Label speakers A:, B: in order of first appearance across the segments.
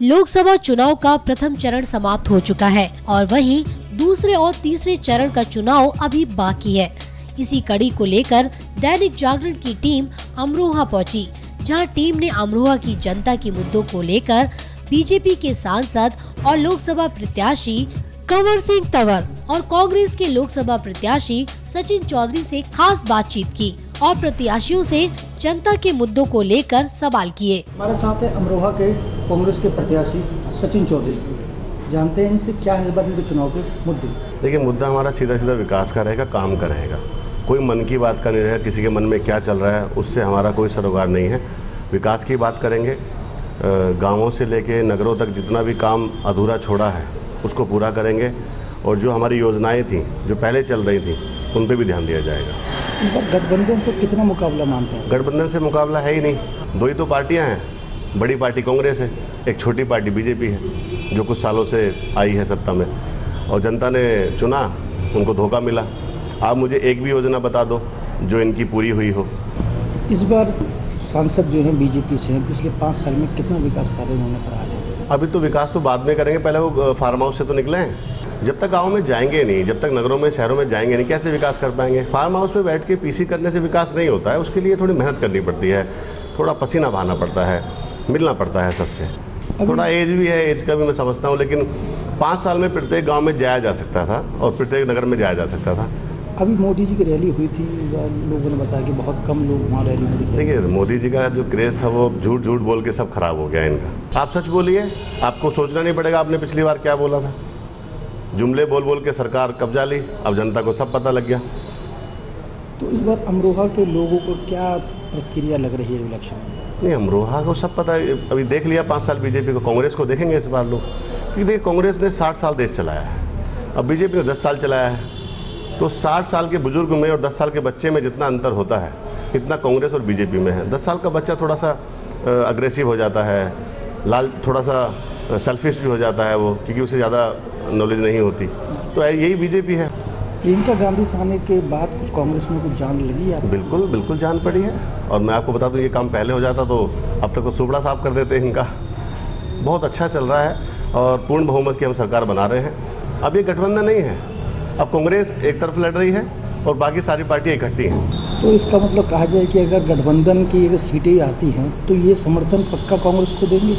A: लोकसभा चुनाव का प्रथम चरण समाप्त हो चुका है और वहीं दूसरे और तीसरे चरण का चुनाव अभी बाकी है। इसी कड़ी को लेकर दैनिक जागरण की टीम अमरोहा पहुंची, जहां टीम ने अमरोहा की जनता के मुद्दों को लेकर बीजेपी के सांसद और लोकसभा प्रत्याशी कंवर सिंह तंवर और कांग्रेस के लोकसभा प्रत्याशी सचिन चौधरी से खास बातचीत की और प्रत्याशियों से जनता के मुद्दों को लेकर सवाल किए।
B: हमारे साथ है अमरोहा के कांग्रेस के प्रत्याशी सचिन चौधरी। जानते हैं इनसे क्या है इस बार के चुनाव के मुद्दे?
C: देखिए, मुद्दा हमारा सीधा सीधा विकास का रहेगा, काम का रहेगा। कोई मन की बात का नहीं रहेगा, किसी के मन में क्या चल रहा है उससे हमारा कोई सरोकार नहीं है। विकास की बात करेंगे, गाँवों से लेके नगरों तक जितना भी काम अधूरा छोड़ा है उसको पूरा करेंगे और जो हमारी योजनाएं थी जो पहले चल रही थी उन पे भी ध्यान दिया जाएगा।
B: इस बार गठबंधन से कितना मुकाबला मानते हैं?
C: गठबंधन से मुकाबला है ही नहीं, दो ही तो पार्टियां हैं। बड़ी पार्टी कांग्रेस है, एक छोटी पार्टी बीजेपी है जो कुछ सालों से आई है सत्ता में, और जनता ने चुना, उनको धोखा मिला। आप मुझे एक भी योजना बता दो जो इनकी पूरी हुई हो।
B: इस बार सांसद जो हैं बीजेपी से हैं, पिछले 5 साल में कितना विकास कार्य उन्होंने करा है?
C: अभी तो विकास तो बाद में करेंगे, पहले वो फार्म हाउस से तो निकले हैं। जब तक गाँव में जाएंगे नहीं, जब तक नगरों में शहरों में जाएंगे नहीं, कैसे विकास कर पाएंगे? फार्म हाउस पे बैठ के पीसी करने से विकास नहीं होता है, उसके लिए थोड़ी मेहनत करनी पड़ती है, थोड़ा पसीना बहाना पड़ता है, मिलना पड़ता है सबसे। थोड़ा एज भी है, एज का भी मैं समझता हूँ, लेकिन 5 साल में प्रत्येक गाँव में जाया जा सकता था और प्रत्येक नगर में जाया जा सकता था।
B: अभी मोदी जी की रैली हुई थी, लोगों ने बताया कि बहुत कम लोग वहाँ रैली में दिखे।
C: देखिए, मोदी जी का जो क्रेज़ था वो झूठ झूठ बोल के सब खराब हो गया इनका। आप सच बोलिए, आपको सोचना नहीं पड़ेगा आपने पिछली बार क्या बोला था। जुमले बोल बोल के सरकार कब्जा ली, अब जनता को सब पता लग गया।
B: तो इस बार अमरोहा के लोगों को क्या प्रक्रिया लग रही है इलेक्शन में?
C: नहीं, अमरोहा को सब पता है। अभी देख लिया 5 साल बीजेपी को, कांग्रेस को देखेंगे इस बार लोग। क्योंकि देखिए, कांग्रेस ने 60 साल देश चलाया है, अब बीजेपी ने 10 साल चलाया है। तो 60 साल के बुजुर्ग में और 10 साल के बच्चे में जितना अंतर होता है इतना कांग्रेस और बीजेपी में है। 10 साल का बच्चा थोड़ा सा अग्रेसिव हो जाता है, थोड़ा सा सेल्फिश भी हो जाता है वो, क्योंकि उसे ज़्यादा नॉलेज नहीं होती। तो यही बीजेपी है।
B: प्रियंका गांधी से आने के बाद कुछ कांग्रेस में कुछ जान लगी है?
C: बिल्कुल बिल्कुल जान पड़ी है। और मैं आपको बता दूं, ये काम पहले हो जाता तो अब तक तो सुबड़ा साफ कर देते हैं इनका। बहुत अच्छा चल रहा है और पूर्ण बहुमत की हम सरकार बना रहे हैं। अब ये गठबंधन नहीं है, अब कांग्रेस एक तरफ लड़ रही है और बाकी सारी पार्टियां इकट्ठी हैं।
B: तो इसका मतलब कहा जाए कि अगर गठबंधन की अगर सीटें आती हैं तो ये समर्थन पक्का कांग्रेस को देंगे?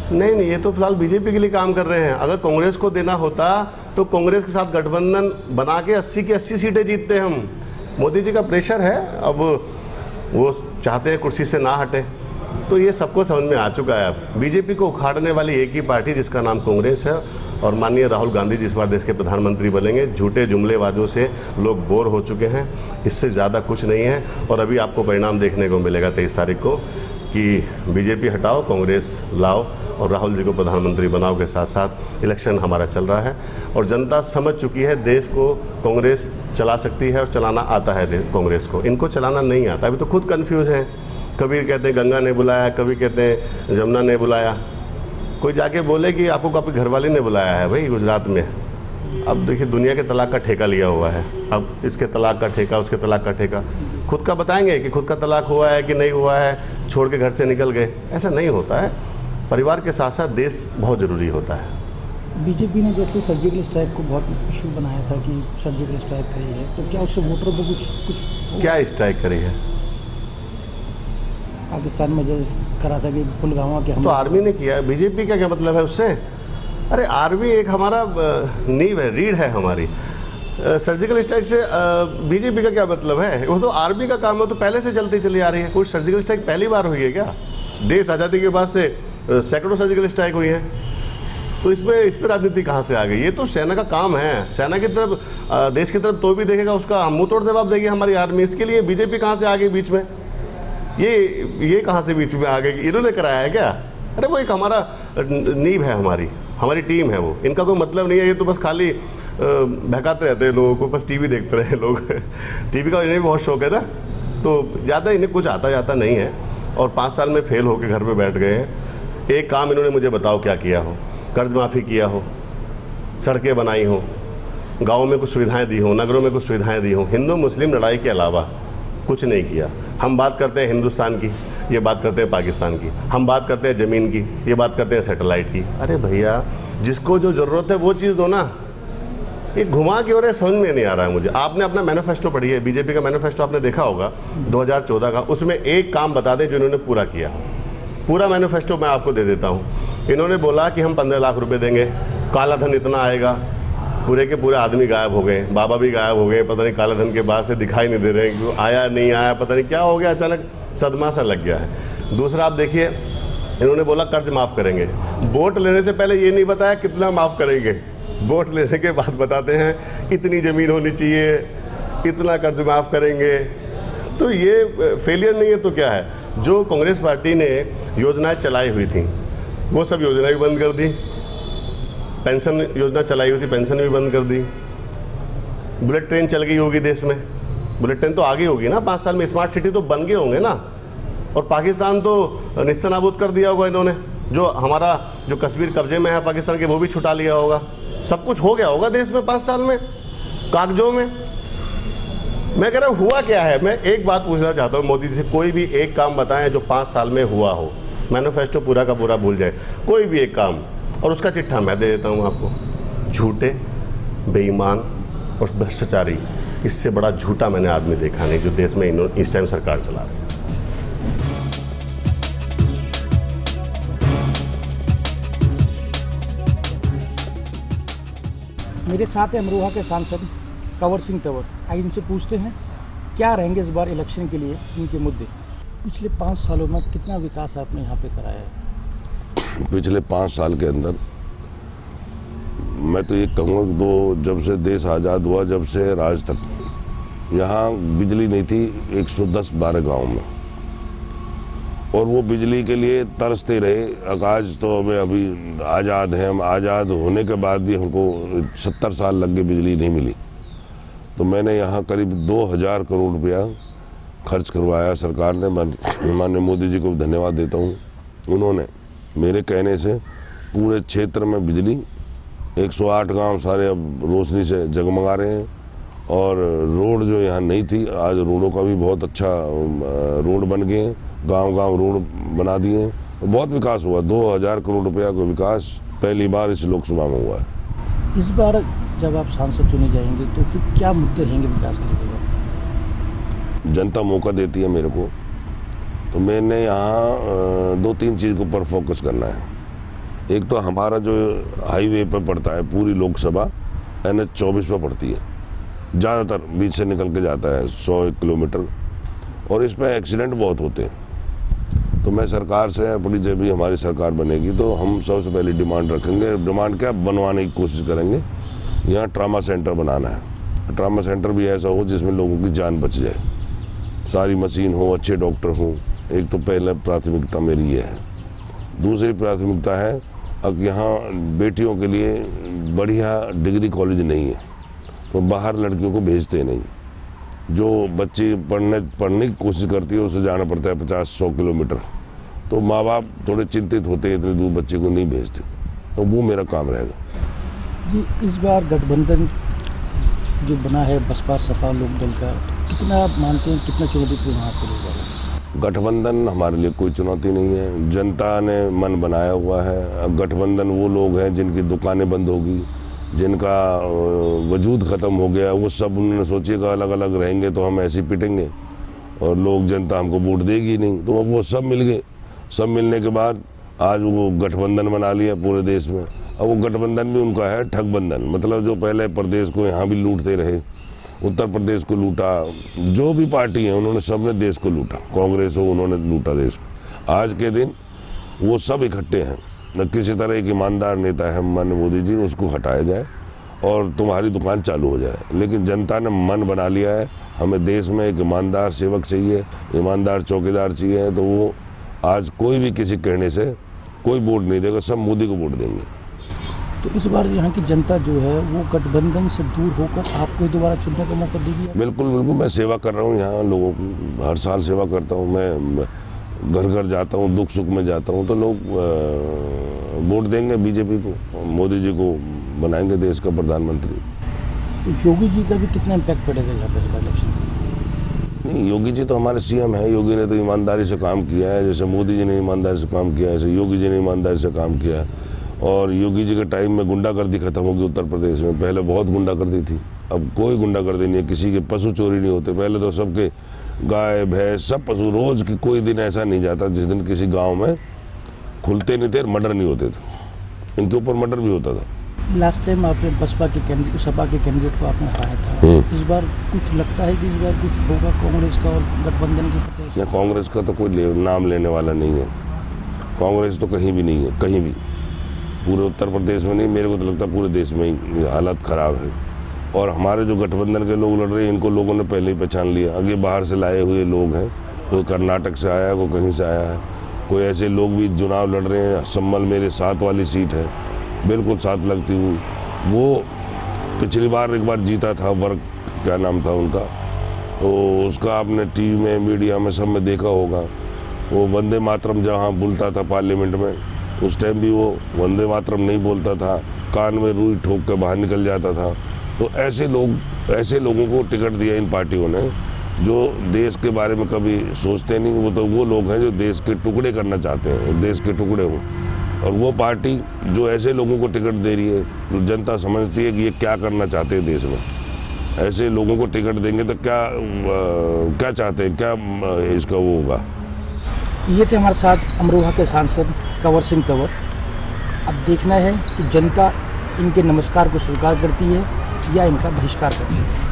C: नहीं, ये तो फिलहाल बीजेपी के लिए काम कर रहे हैं। अगर कांग्रेस को देना होता तो कांग्रेस के साथ गठबंधन बना के 80 की 80 सीटें जीतते हम। मोदी जी का प्रेशर है, अब वो चाहते हैं कुर्सी से ना हटे, तो ये सबको समझ में आ चुका है। अब बीजेपी को उखाड़ने वाली एक ही पार्टी जिसका नाम कांग्रेस है, और माननीय राहुल गांधी जी इस बार देश के प्रधानमंत्री बनेंगे। झूठे जुमलेबाजों से लोग बोर हो चुके हैं, इससे ज़्यादा कुछ नहीं है। और अभी आपको परिणाम देखने को मिलेगा 23 तारीख को कि बीजेपी हटाओ, कांग्रेस लाओ और राहुल जी को प्रधानमंत्री बनाओ के साथ साथ इलेक्शन हमारा चल रहा है। और जनता समझ चुकी है देश को कांग्रेस चला सकती है और चलाना आता है कांग्रेस को। इनको चलाना नहीं आता, अभी तो खुद कन्फ्यूज़ हैं। कभी कहते हैं गंगा ने बुलाया, कभी कहते हैं जमुना ने बुलाया। कोई जाके बोले कि आपको आपकी घरवाली ने बुलाया है भाई गुजरात में। अब देखिए, दुनिया के तलाक का ठेका लिया हुआ है, अब इसके तलाक का ठेका, उसके तलाक का ठेका। खुद का बताएंगे कि खुद का तलाक हुआ है कि नहीं हुआ है, छोड़ के घर से निकल गए, ऐसा नहीं होता है। परिवार के साथ साथ देश बहुत ज़रूरी होता है।
B: बीजेपी ने जैसे सर्जिकल स्ट्राइक को बहुत इशू बनाया था कि सर्जिकल स्ट्राइक करी है, तो क्या उससे वोटरों को कुछ
C: क्या स्ट्राइक करी है?
B: पाकिस्तान में जैसे करा था कि पुलवामा के
C: तो आर्मी ने किया, बीजेपी का क्या मतलब है उससे? अरे आर्मी एक हमारा नींव है, रीढ़ है हमारी। सर्जिकल स्ट्राइक से बीजेपी का क्या मतलब है? वो तो आर्मी का काम है, तो पहले से चलती चली आ रही है। कोई सर्जिकल स्ट्राइक पहली बार हुई है क्या? देश आज़ादी के बाद से सैकड़ों सर्जिकल स्ट्राइक हुई है। तो इस पर राजनीति कहाँ से आ गई? ये तो सेना का काम है। सेना की तरफ, देश की तरफ तो भी देखेगा, उसका मुंह तोड़ जवाब देगी हमारी आर्मी। इसके लिए बीजेपी कहाँ से आ गई बीच में? ये कहाँ से बीच में आ गई? इन्होंने कराया है क्या? अरे वो एक हमारा नींव है, हमारी टीम है वो। इनका कोई मतलब नहीं है, ये तो बस खाली बहकाते रहते हैं लोगों को, बस टीवी देखते रहे लोग। टीवी का इन्हें भी बहुत शौक है ना, तो ज़्यादा इन्हें कुछ आता जाता नहीं है। और 5 साल में फेल होकर घर पे बैठ गए हैं। एक काम इन्होंने मुझे बताओ क्या किया हो? कर्ज माफ़ी किया हो, सड़कें बनाई हो, गाँव में कुछ सुविधाएं दी हो, नगरों में कुछ सुविधाएं दी हो। हिंदू मुस्लिम लड़ाई के अलावा कुछ नहीं किया। हम बात करते हैं हिंदुस्तान की, ये बात करते हैं पाकिस्तान की, हम बात करते हैं ज़मीन की, ये बात करते हैं सैटेलाइट की। अरे भैया, जिसको जो ज़रूरत है वो चीज़ दो ना। ये घुमा के हो रहा है, समझ में नहीं आ रहा है मुझे। आपने अपना मैनिफेस्टो पढ़ी है, बीजेपी का मैनिफेस्टो आपने देखा होगा 2014 का, उसमें एक काम बता दें जो इन्होंने पूरा किया। पूरा मैनिफेस्टो मैं आपको दे देता हूँ। इन्होंने बोला कि हम 15 लाख रुपए देंगे, काला धन इतना आएगा, पूरे के पूरे आदमी गायब हो गए, बाबा भी गायब हो गए, पता नहीं काला धन के बाद से दिखाई नहीं दे रहे हैं, क्यों आया नहीं आया, पता नहीं क्या हो गया, अचानक सदमा सा लग गया है। दूसरा आप देखिए, इन्होंने बोला कर्ज माफ़ करेंगे। वोट लेने से पहले ये नहीं बताया कितना माफ़ करेंगे, वोट लेने के बाद बताते हैं इतनी ज़मीन होनी चाहिए, इतना कर्ज माफ़ करेंगे। तो ये फेलियर नहीं है तो क्या है? जो कांग्रेस पार्टी ने योजनाएं चलाई हुई थी वो सब योजनाएं भी बंद कर दी। पेंशन योजना चलाई हुई थी, पेंशन भी बंद कर दी। बुलेट ट्रेन चल गई होगी देश में, बुलेट ट्रेन तो आ गई होगी ना 5 साल में। स्मार्ट सिटी तो बन गए होंगे ना। और पाकिस्तान तो निस्तानाबूद कर दिया होगा इन्होंने। जो हमारा जो कश्मीर कब्जे में है पाकिस्तान के, वो भी छुटा लिया होगा। सब कुछ हो गया होगा देश में 5 साल में, कागजों में। मैं कह रहा हूँ हुआ क्या है? मैं एक बात पूछना चाहता हूँ मोदी जी से, कोई भी एक काम बताएं जो 5 साल में हुआ हो। मैनिफेस्टो पूरा का पूरा भूल जाए, कोई भी एक काम, और उसका चिट्ठा मैं दे देता हूँ आपको। झूठे, बेईमान और भ्रष्टाचारी, इससे बड़ा झूठा मैंने आदमी देखा नहीं जो देश में इस टाइम सरकार चला रहे हैं।
B: मेरे साथ है अमरोहा के सांसद कंवर सिंह तंवर। आइए इनसे पूछते हैं क्या रहेंगे इस बार इलेक्शन के लिए इनके मुद्दे। पिछले 5 सालों में कितना विकास आपने यहाँ पे कराया है?
D: पिछले 5 साल के अंदर मैं तो ये कहूँगा कि जब से देश आज़ाद हुआ, जब से आज तक यहाँ बिजली नहीं थी 110-12 गाँव में, और वो बिजली के लिए तरसते रहे। आज तो हमें अभी आज़ाद हैं, हम आज़ाद होने के बाद भी हमको 70 साल लग गए, बिजली नहीं मिली। तो मैंने यहाँ करीब 2000 करोड़ रुपया खर्च करवाया सरकार ने। मैं माननीय मोदी जी को धन्यवाद देता हूँ। उन्होंने मेरे कहने से पूरे क्षेत्र में बिजली, 108 गांव सारे अब रोशनी से जगमगा रहे हैं। और रोड जो यहाँ नहीं थी, आज रोडों का भी बहुत अच्छा रोड बन गए हैं, गांव-गांव रोड बना दिए हैं। बहुत विकास हुआ। 2000 करोड़ रुपया का विकास पहली बार इस लोकसभा में हुआ है।
B: इस बार जब आप सांसद चुने जाएंगे तो फिर क्या मुद्दे रहेंगे विकास के लिए?
D: जनता मौका देती है मेरे को, तो मैंने यहाँ 2-3 चीज़ के ऊपर फोकस करना है। एक तो हमारा जो हाईवे पर पड़ता है, पूरी लोकसभा NH-24 पर पड़ती है, ज़्यादातर बीच से निकल के जाता है 100 किलोमीटर, और इसमें एक्सीडेंट बहुत होते हैं। तो मैं सरकार से अपनी, जब भी हमारी सरकार बनेगी तो हम सबसे पहले डिमांड रखेंगे। डिमांड क्या, बनवाने की कोशिश करेंगे। यहाँ ट्रामा सेंटर बनाना है। ट्रामा सेंटर भी ऐसा हो जिसमें लोगों की जान बच जाए, सारी मशीन हो, अच्छे डॉक्टर हों। एक तो पहले प्राथमिकता मेरी ये है। दूसरी प्राथमिकता है, अब यहाँ बेटियों के लिए बढ़िया डिग्री कॉलेज नहीं है, तो बाहर लड़कियों को भेजते नहीं। जो बच्ची पढ़ने की कोशिश करती है उसे जाना पड़ता है 50-100 किलोमीटर। तो माँ बाप थोड़े चिंतित होते हैं, इतने दूर बच्चे को नहीं भेजते। तो वो मेरा काम रहेगा।
B: जी, इस बार गठबंधन जो बना है बसपा सपा लोकदल का, तो कितना आप मानते हैं कितना चुनौतीपूर्ण आपके लिए?
D: गठबंधन हमारे लिए कोई चुनौती नहीं है। जनता ने मन बनाया हुआ है। गठबंधन वो लोग हैं जिनकी दुकानें बंद होगी, जिनका वजूद ख़त्म हो गया, वो सब उन्होंने सोचेगा अलग अलग रहेंगे तो हम ऐसे पिटेंगे और लोग, जनता हमको वोट देगी नहीं। तो अब वो सब मिल गए। सब मिलने के बाद आज वो गठबंधन बना लिया पूरे देश में। अब वो गठबंधन भी उनका है ठगबंधन, मतलब जो पहले प्रदेश को यहाँ भी लूटते रहे, उत्तर प्रदेश को लूटा, जो भी पार्टी है उन्होंने सबने देश को लूटा। कांग्रेस हो, उन्होंने लूटा देश को। आज के दिन वो सब इकट्ठे हैं। न किसी तरह एक ईमानदार नेता है माननीय मोदी जी, उसको हटाया जाए और तुम्हारी दुकान चालू हो जाए। लेकिन जनता ने मन बना लिया है, हमें देश में एक ईमानदार सेवक चाहिए, ईमानदार चौकीदार चाहिए। तो वो आज कोई भी किसी कहने से कोई वोट नहीं देगा, सब मोदी को वोट देंगे।
B: तो इस बार यहाँ की जनता जो है वो गठबंधन से दूर होकर आपको दोबारा चुनने का मौका देगी?
D: बिल्कुल बिल्कुल, मैं सेवा कर रहा हूँ यहाँ लोगों की, हर साल सेवा करता हूँ। मैं घर घर जाता हूँ, दुख सुख में जाता हूँ, तो लोग वोट देंगे बीजेपी को, मोदी जी को बनाएंगे देश का प्रधानमंत्री।
B: तो योगी जी का भी कितना इम्पैक्ट पड़ेगा यहाँ पे इलेक्शन?
D: नहीं, योगी जी तो हमारे सीएम हैं। योगी ने तो ईमानदारी से काम किया है, जैसे मोदी जी ने ईमानदारी से काम किया है, ऐसे योगी जी ने ईमानदारी से काम किया है। और योगी जी के टाइम में गुंडागर्दी खत्म होगी उत्तर प्रदेश में। पहले बहुत गुंडागर्दी थी, अब कोई गुंडागर्दी नहीं है, किसी के पशु चोरी नहीं होते। पहले तो सबके गाय भैंस सब पशु, रोज की कोई दिन ऐसा नहीं जाता जिस दिन किसी गाँव में खुलते नहीं थे, मर्डर नहीं होते थे। इनके ऊपर मर्डर भी होता था।
B: लास्ट टाइम आपने बसपा के सपा के कैंडिडेट को आपने हराया था, इस बार कुछ लगता है कि इस बार कुछ होगा कांग्रेस का और गठबंधन के प्रति?
D: या कांग्रेस का तो कोई नाम लेने वाला नहीं है। कांग्रेस तो कहीं भी नहीं है, कहीं भी, पूरे उत्तर प्रदेश में नहीं, मेरे को तो लगता है पूरे देश में ही हालत ख़राब है। और हमारे जो गठबंधन के लोग लड़ रहे हैं, इनको लोगों ने पहले ही पहचान लिया। आगे बाहर से लाए हुए लोग हैं, कोई कर्नाटक से आया है, कोई कहीं से आया है, कोई ऐसे लोग भी चुनाव लड़ रहे हैं। संभल मेरे 7 वाली सीट है, बिल्कुल 7 लगती हुई। वो पिछली बार एक बार जीता था, वर्क क्या नाम था उनका, तो उसका आपने टीवी में मीडिया में सब में देखा होगा। वो वंदे मातरम जहाँ बोलता था पार्लियामेंट में, उस टाइम भी वो वंदे मातरम नहीं बोलता था, कान में रुई ठोक कर बाहर निकल जाता था। तो ऐसे लोगों को टिकट दिया इन पार्टियों ने, जो देश के बारे में कभी सोचते नहीं। वो तो वो लोग हैं जो देश के टुकड़े करना चाहते हैं, देश के टुकड़े हों। और वो पार्टी जो ऐसे लोगों को टिकट दे रही है, तो जनता समझती है कि ये क्या करना चाहते हैं देश में। ऐसे लोगों को टिकट देंगे तो क्या चाहते हैं, क्या इसका वो होगा।
B: ये थे हमारे साथ अमरोहा के सांसद कंवर सिंह तंवर। अब देखना है कि जनता इनके नमस्कार को स्वीकार करती है या इनका बहिष्कार करती है।